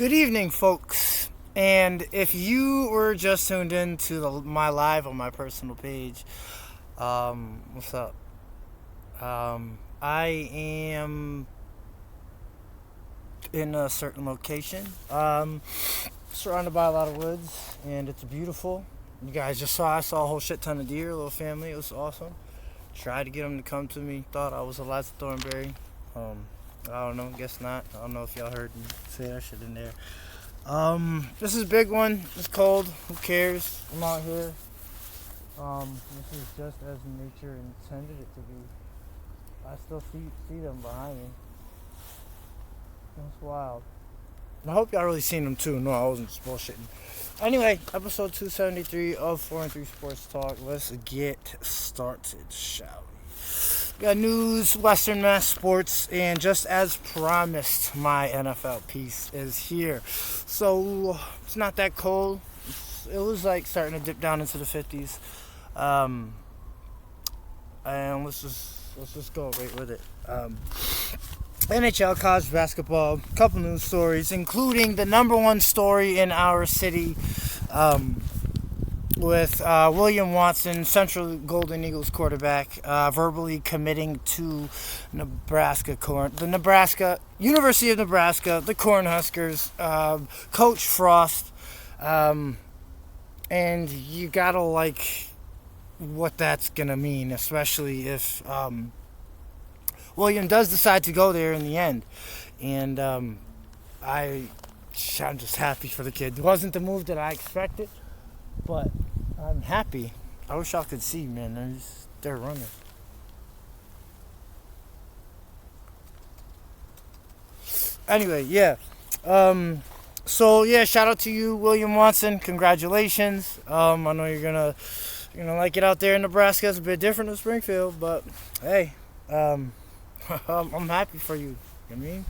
Good evening, folks. And if you were just tuned in to my live on my personal page, what's up? I am in a certain location, surrounded by a lot of woods, and it's beautiful. You guys just I saw a whole shit ton of deer, a little family. It was awesome. Tried to get them to come to me. Thought I was Eliza Thornberry. I don't know. Guess not. I don't know if y'all heard me say that shit in there. This is a big one. It's cold. Who cares? I'm out here. This is just as nature intended it to be. I still see them behind me. That's wild. And I hope y'all really seen them too. No, I wasn't just bullshitting. Anyway, episode 273 of 4 and 3 Sports Talk. Let's get started, shall we? Got news, Western Mass Sports, and just as promised, my NFL piece is here. So, it's not that cold. It was like starting to dip down into the 50s. And let's just go right with it. NHL, college basketball, a couple news stories, including the number one story in our city, with William Watson, Central Golden Eagles quarterback, verbally committing to University of Nebraska, the Cornhuskers, Coach Frost, and you gotta like what that's gonna mean, especially if William does decide to go there in the end. And I'm just happy for the kid. It wasn't the move that I expected, but I'm happy. I wish y'all could see, man. They're running. Anyway, yeah. So yeah, shout out to you, William Watson. Congratulations. I know you're gonna like it out there in Nebraska. It's a bit different than Springfield, but hey, I'm happy for you. You know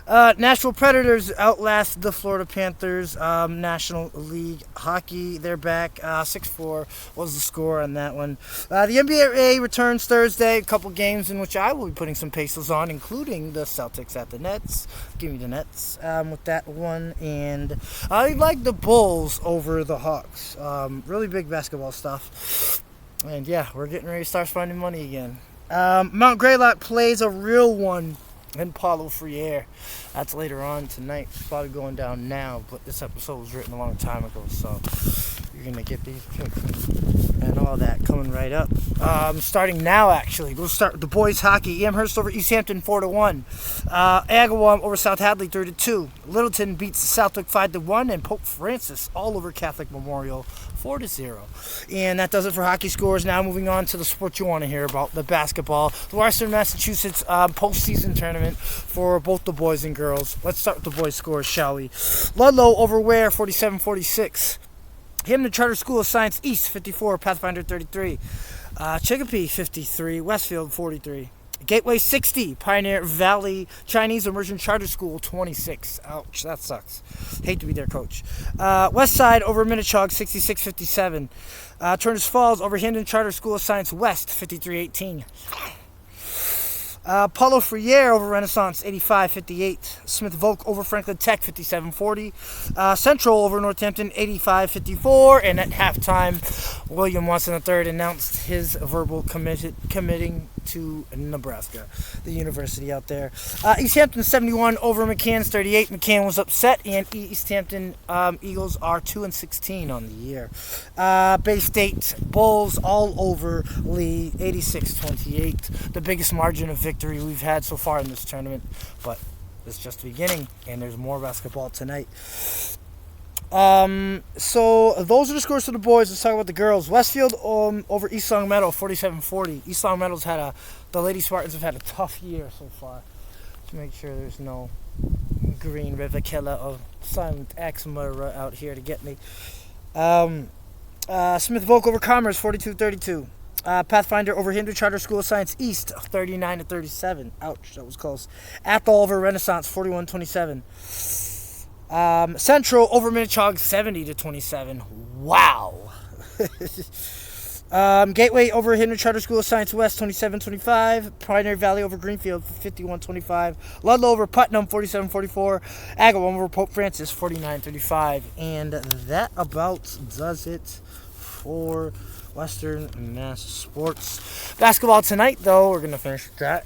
what I mean? Nashville Predators outlast the Florida Panthers. National League Hockey, they're back. 6-4 was the score on that one. The NBA returns Thursday. A couple games in which I will be putting some pesos on, including the Celtics at the Nets. Give me the Nets with that one. And I like the Bulls over the Hawks. Really big basketball stuff. And yeah, we're getting ready to start spending money again. Mount Greylock plays a real one in Paulo Freire. That's later on tonight. It's probably going down now, but this episode was written a long time ago, so you're going to get these picks and all that coming right up. Starting now, actually. We'll start with the boys hockey. Amherst over East Hampton 4-1. Agawam over South Hadley 3-2. Littleton beats Southwick 5-1, and Pope Francis all over Catholic Memorial 4-0. And that does it for hockey scores. Now moving on to the sport you want to hear about, the basketball. The Western Massachusetts postseason tournament for both the boys and girls. Let's start with the boys' scores, shall we? Ludlow over Ware 47-46. Hamden Charter School of Science East 54, Pathfinder 33. Chicopee 53, Westfield 43. Gateway 60, Pioneer Valley Chinese Immersion Charter School 26. Ouch, that sucks. Hate to be their coach. West Side over Minnechaug 66-57. Turners Falls over Hamden Charter School of Science West 53-18. Paulo Freire over Renaissance 85-58. Smith Volk over Franklin Tech 57-40. Central over Northampton 85-54. And at halftime, William Watson III announced his verbal committing to Nebraska, the university out there. East Hampton 71 over McCann's 38. McCann was upset, and East Hampton Eagles are 2-16 on the year. Bay State Bulls all over Lee 86-28. The biggest margin of victory we've had so far in this tournament, but it's just the beginning, and there's more basketball tonight. So those are the scores for the boys. Let's talk about the girls. Westfield over East Long Meadow 47-40. East Long Meadow's the Lady Spartans have had a tough year so far. To make sure there's no Green River Killer or Silent Axe Murderer out here to get me. Smith Volk over Commerce 42-32. Pathfinder over Hamden Charter School of Science East 39-37. Ouch, that was close. Athol over Renaissance 41-27. Central over Minnechaug 70-27. Wow. Gateway over Hidden Charter School of Science West 27-25. Pioneer Valley over Greenfield 51-25. Ludlow over Putnam 47-44. Agawam over Pope Francis 49-35. And that about does it for Western Mass Sports. Basketball tonight, though, we're going to finish with that.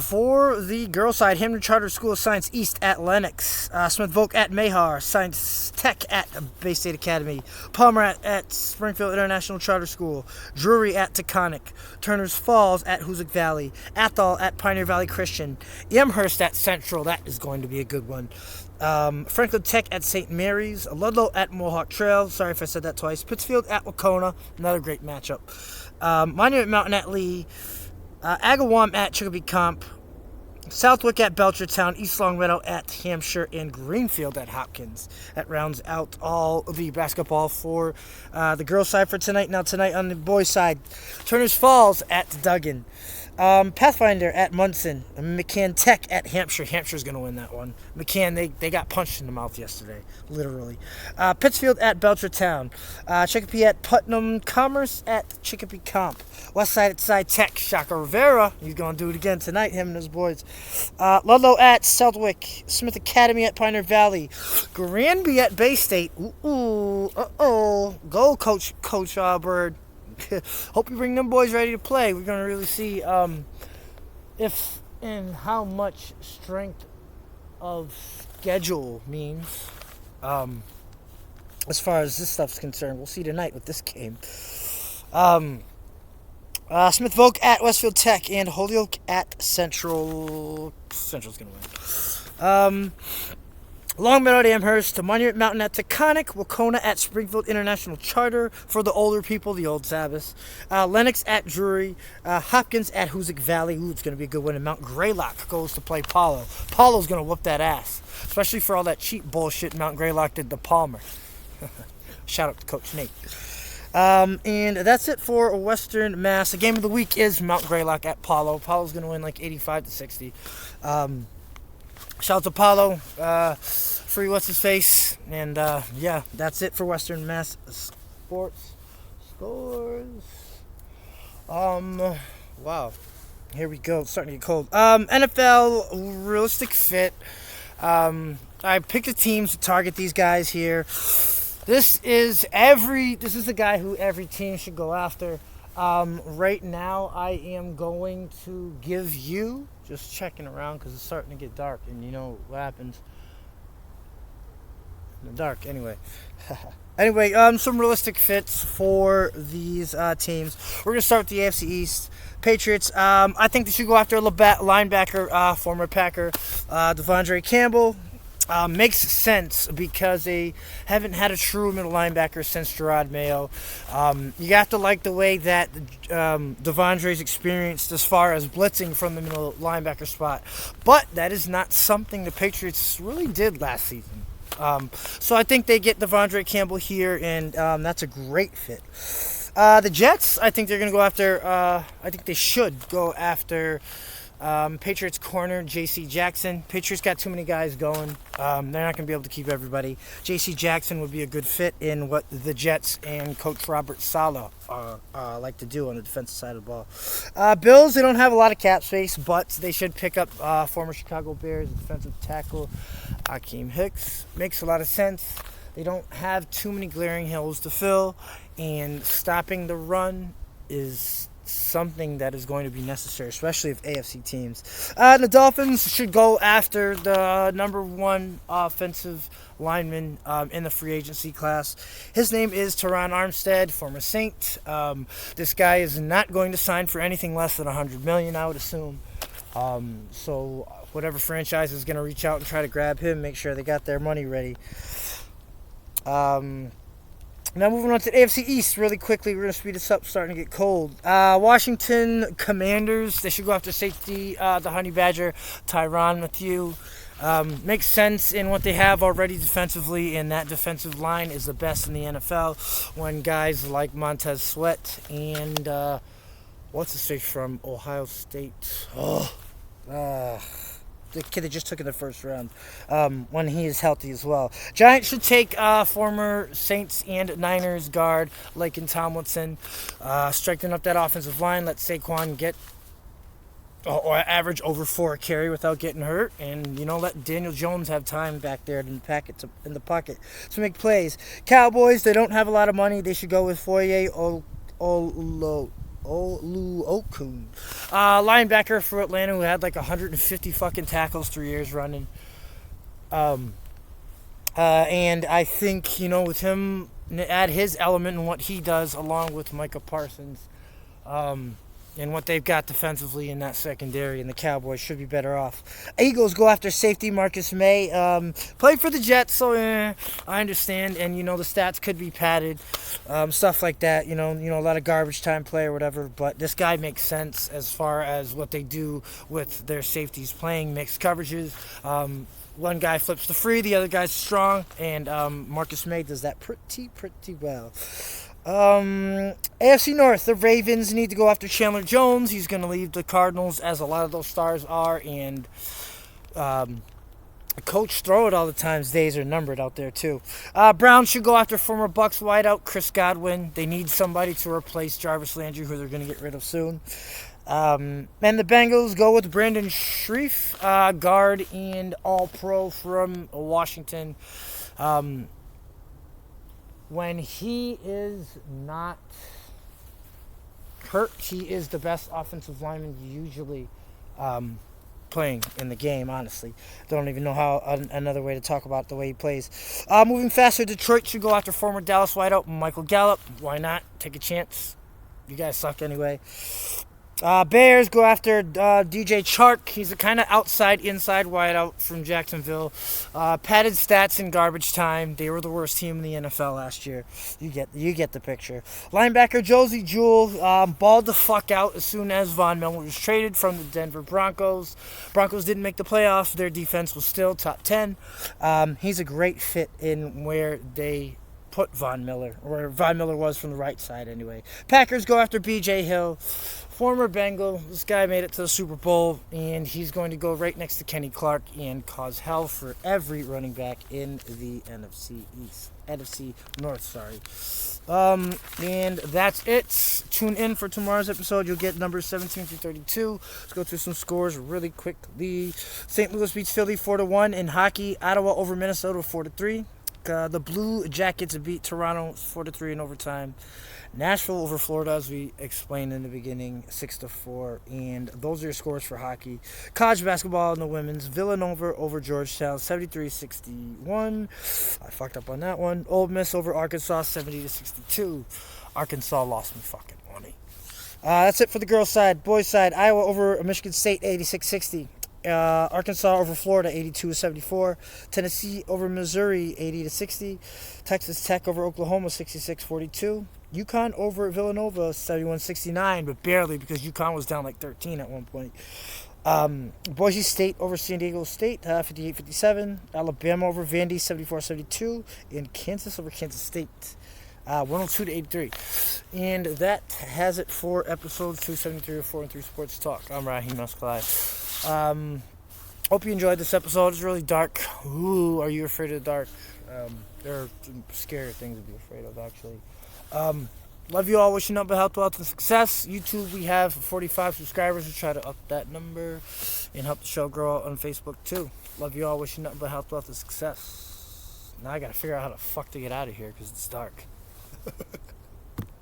For the girls' side, Hamden Charter School of Science East at Lenox, Smith Voc at Mayhar, Science Tech at Bay State Academy, Palmer at Springfield International Charter School, Drury at Taconic, Turner's Falls at Hoosick Valley, Athol at Pioneer Valley Christian, Amherst at Central, that is going to be a good one. Franklin Tech at St. Mary's, Ludlow at Mohawk Trail, sorry if I said that twice, Pittsfield at Wacona, another great matchup, Monument Mountain at Lee, Agawam at Chicopee Comp, Southwick at Belchertown, East Longmeadow at Hampshire, and Greenfield at Hopkins. That rounds out all the basketball for the girls' side for tonight. Now tonight on the boys' side, Turner's Falls at Duggan, Pathfinder at Munson, McCann Tech at Hampshire. Hampshire's going to win that one. McCann, they got punched in the mouth yesterday, literally. Pittsfield at Belchertown, Chicopee at Putnam, Commerce at Chicopee Comp, West Side at Side Tech, Shaka Rivera, he's going to do it again tonight, him and his boys. Ludlow at Southwick, Smith Academy at Pioneer Valley, Granby at Bay State. Go, Coach Bird. Hope you bring them boys ready to play. We're going to really see if and how much strength of schedule means as far as this stuff's concerned. We'll see tonight with this game. Smith Voc at Westfield Tech and Holyoke at Central. Central's going to win. Longmeadow at Amherst, Monument Mountain at Taconic, Wacona at Springfield International Charter for the older people, the old Sabbath. Lenox at Drury, Hopkins at Hoosick Valley. Ooh, it's going to be a good one. And Mount Greylock goes to play Paulo. Paulo's going to whoop that ass, especially for all that cheap bullshit Mount Greylock did to Palmer. Shout out to Coach Nate. And that's it for Western Mass. The game of the week is Mount Greylock at Paulo. Paulo's going to win like 85-60. Shout out to Paulo, free what's his face, and yeah, that's it for Western Mass Sports scores. Wow, here we go. It's starting to get cold. NFL realistic fit. I picked the teams to target these guys here. This is the guy who every team should go after. Right now, I am going to give you, just checking around because it's starting to get dark, and you know what happens in the dark. Anyway, some realistic fits for these teams. We're gonna start with the AFC East. Patriots. I think they should go after a linebacker, former Packer, Devondre Campbell. Makes sense because they haven't had a true middle linebacker since Gerard Mayo. You have to like the way that Devondre's experienced as far as blitzing from the middle linebacker spot. But that is not something the Patriots really did last season. So I think they get Devondre Campbell here, and that's a great fit. The Jets, I think they're going to go after, I think they should go after Patriots corner J.C. Jackson. Patriots got too many guys going. They're not going to be able to keep everybody. J.C. Jackson would be a good fit in what the Jets and Coach Robert Saleh like to do on the defensive side of the ball. Bills, they don't have a lot of cap space, but they should pick up former Chicago Bears defensive tackle Akeem Hicks. Makes a lot of sense. They don't have too many glaring holes to fill, and stopping the run is something that is going to be necessary, especially if AFC teams. The Dolphins should go after the number one offensive lineman in the free agency class. His name is Teron Armstead, former Saint. This guy is not going to sign for anything less than $100 million, I would assume. So whatever franchise is going to reach out and try to grab him, make sure they got their money ready. Now moving on to the AFC East really quickly. We're going to speed this up, starting to get cold. Washington Commanders, they should go after safety, the Honey Badger, Tyrann Mathieu. Makes sense in what they have already defensively, and that defensive line is the best in the NFL when guys like Montez Sweat and what's his face from Ohio State? the kid they just took in the first round, when he is healthy as well. Giants should take former Saints and Niners guard Laken Tomlinson, strengthen up that offensive line. Let Saquon get or average over 4 carry without getting hurt, and let Daniel Jones have time back there in the pocket to make plays. Cowboys, they don't have a lot of money. They should go with Foye Oluokun, linebacker for Atlanta, who had like 150 fucking tackles 3 years running. And I think with him, add his element and what he does along with Micah Parsons. And what they've got defensively in that secondary, and the Cowboys should be better off. Eagles go after safety Marcus May. Played for the Jets, so I understand. And, the stats could be padded, stuff like that. A lot of garbage time play or whatever. But this guy makes sense as far as what they do with their safeties playing mixed coverages. One guy flips the free, the other guy's strong, and Marcus May does that pretty well. AFC North, the Ravens need to go after Chandler Jones. He's going to leave the Cardinals, as a lot of those stars are, and Coach Throw It All the Time's days are numbered out there too. Browns should go after former Bucks wideout Chris Godwin. They need somebody to replace Jarvis Landry, who they're going to get rid of soon. And the Bengals go with Brandon Scherff, guard and all-pro from Washington. When he is not hurt, he is the best offensive lineman usually playing in the game, honestly. Don't even know how another way to talk about the way he plays. Moving faster, Detroit should go after former Dallas wideout Michael Gallup. Why not? Take a chance. You guys suck anyway. Bears go after DJ Chark. He's a kind of inside wideout from Jacksonville. Padded stats in garbage time. They were the worst team in the NFL last year. You get the picture. Linebacker Josie Jewell balled the fuck out as soon as Von Miller was traded from the Denver Broncos. Broncos didn't make the playoffs. Their defense was still top 10. He's a great fit in where they put Von Miller, or Von Miller was from the right side anyway. Packers go after B.J. Hill, former Bengal. This guy made it to the Super Bowl, and he's going to go right next to Kenny Clark and cause hell for every running back in the NFC North, sorry. And that's it. Tune in for tomorrow's episode. You'll get numbers 17 through 32. Let's go through some scores really quickly. St. Louis beats Philly 4-1 in hockey. Ottawa over Minnesota 4-3. The Blue Jackets beat Toronto 4-3 in overtime. Nashville over Florida, as we explained in the beginning, 6-4. And those are your scores for hockey. College basketball in the women's. Villanova over Georgetown, 73-61. I fucked up on that one. Ole Miss over Arkansas, 70-62. Arkansas lost me fucking money. That's it for the girls' side. Boys' side, Iowa over Michigan State, 86-60. Arkansas over Florida, 82-74. Tennessee over Missouri, 80-60. Texas Tech over Oklahoma, 66-42. UConn over Villanova, 71-69, but barely, because UConn was down like 13 at one point. Boise State over San Diego State, 58-57. Alabama over Vandy, 74-72. And Kansas over Kansas State, 102-83. And that has it for episodes 273 of 4 and 3 Sports Talk. I'm Raheem Escalay. Hope you enjoyed this episode. It's really dark. Ooh, are you afraid of the dark? There are scarier things to be afraid of, actually. Love you all. Wishing nothing but health, wealth, and success. YouTube, we have 45 subscribers. We'll try to up that number and help the show grow out on Facebook, too. Love you all. Wishing nothing but health, wealth, and success. Now I got to figure out how the fuck to get out of here because it's dark.